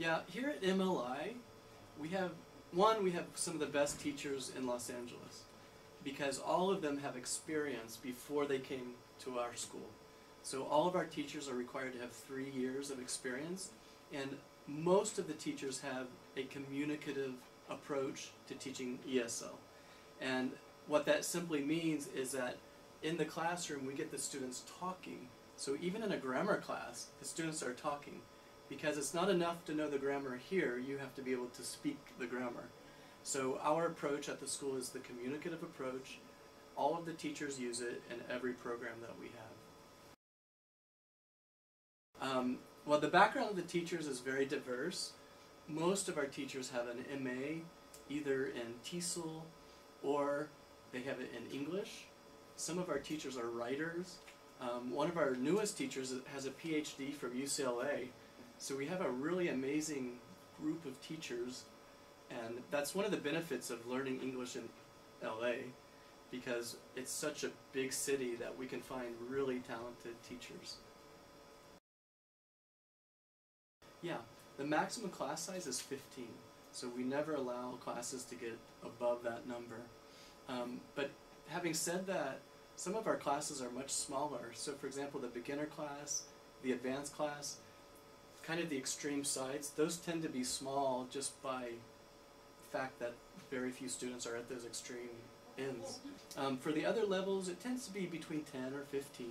Yeah, here at MLI, we have some of the best teachers in Los Angeles because all of them have experience before they came to our school. So all of our teachers are required to have 3 years of experience, and most of the teachers have a communicative approach to teaching ESL. And what that simply means is that in the classroom we get the students talking. So even in a grammar class, the students are talking. Because it's not enough to know the grammar here, you have to be able to speak the grammar. So our approach at the school is the communicative approach. All of the teachers use it in every program that we have. Well, the background of the teachers is very diverse. Most of our teachers have an MA, either in TESOL or they have it in English. Some of our teachers are writers. One of our newest teachers has a PhD from UCLA. So we have a really amazing group of teachers, and that's one of the benefits of learning English in LA, because it's such a big city that we can find really talented teachers. Yeah, the maximum class size is 15, so we never allow classes to get above that number. But having said that, some of our classes are much smaller. So for example, the beginner class, the advanced class, kind of the extreme sides, those tend to be small just by the fact that very few students are at those extreme ends. For the other levels, it tends to be between 10 or 15,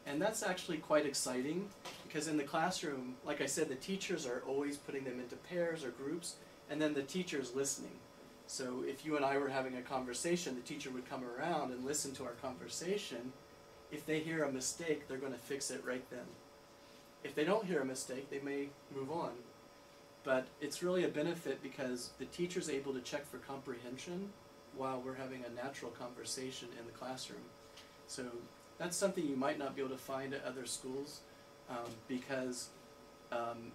and that's actually quite exciting because in the classroom, like I said, the teachers are always putting them into pairs or groups, and then the teacher's listening. So if you and I were having a conversation, the teacher would come around and listen to our conversation. If they hear a mistake, they're going to fix it right then. If they don't hear a mistake, they may move on. But it's really a benefit because the teacher's able to check for comprehension while we're having a natural conversation in the classroom. So that's something you might not be able to find at other schools because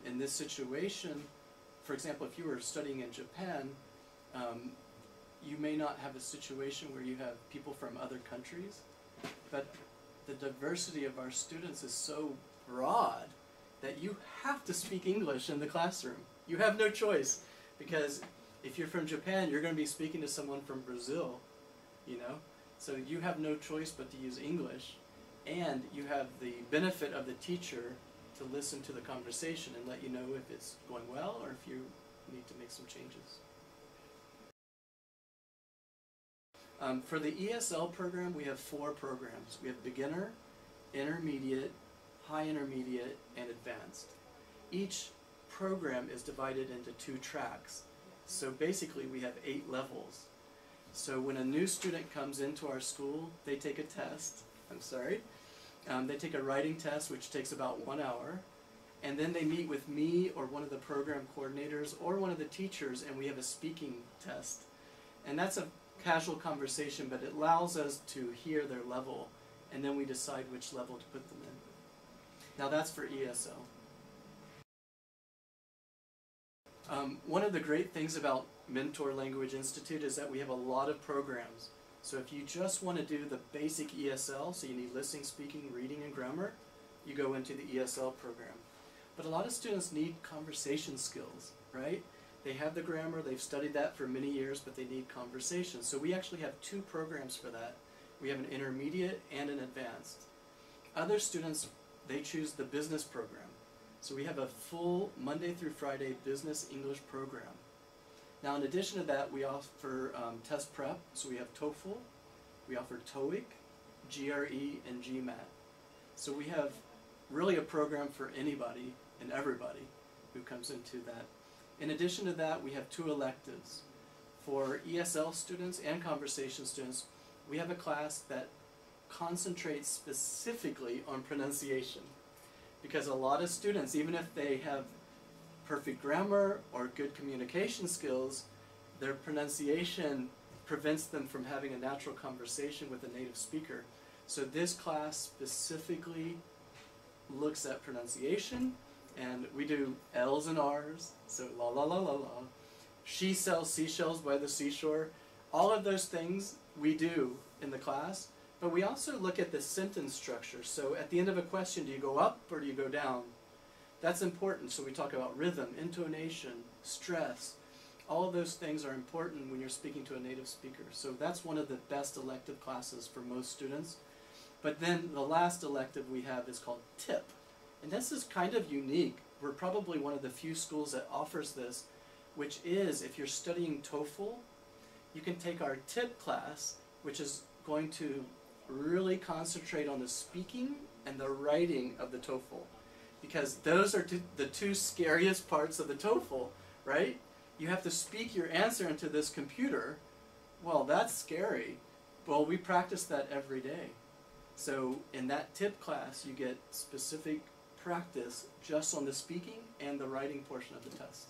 in this situation, for example, if you were studying in Japan, you may not have a situation where you have people from other countries, but the diversity of our students is so broad that you have to speak English in the classroom. You have no choice, because if you're from Japan, you're going to be speaking to someone from Brazil, you know? So you have no choice but to use English, and you have the benefit of the teacher to listen to the conversation and let you know if it's going well or if you need to make some changes. For the ESL program, we have 4 programs. We have beginner, intermediate, high intermediate, and advanced. Each program is divided into 2 tracks. So basically we have 8 levels. So when a new student comes into our school, they take a test. They take a writing test, which takes about 1 hour. And then they meet with me or one of the program coordinators or one of the teachers, and we have a speaking test. And that's a casual conversation, but it allows us to hear their level, and then we decide which level to put them in. Now that's for ESL. One of the great things about Mentor Language Institute is that we have a lot of programs. So if you just want to do the basic ESL, so you need listening, speaking, reading, and grammar, you go into the ESL program. But a lot of students need conversation skills, right? They have the grammar, they've studied that for many years, but they need conversation. So we actually have 2 programs for that. We have an intermediate and an advanced. Other students, they choose the business program. So we have a full Monday through Friday business English program. Now in addition to that, we offer test prep. So we have TOEFL, we offer TOEIC, GRE, and GMAT. So we have really a program for anybody and everybody who comes into that. In addition to that, we have 2 electives. For ESL students and conversation students, we have a class that concentrates specifically on pronunciation. Because a lot of students, even if they have perfect grammar or good communication skills, their pronunciation prevents them from having a natural conversation with a native speaker. So this class specifically looks at pronunciation, and we do L's and R's, so la la la la la. She sells seashells by the seashore. All of those things we do in the class, but we also look at the sentence structure. So at the end of a question, do you go up or do you go down? that's important. So we talk about rhythm, intonation, stress. All of those things are important when you're speaking to a native speaker. So that's one of the best elective classes for most students. But then the last elective we have is called TIP. And this is kind of unique. We're probably one of the few schools that offers this, which is if you're studying TOEFL, you can take our TIP class, which is going to really concentrate on the speaking and the writing of the TOEFL. Because those are the two scariest parts of the TOEFL, right? You have to speak your answer into this computer. Well, that's scary. Well, we practice that every day. So in that TIP class, you get specific practice just on the speaking and the writing portion of the test.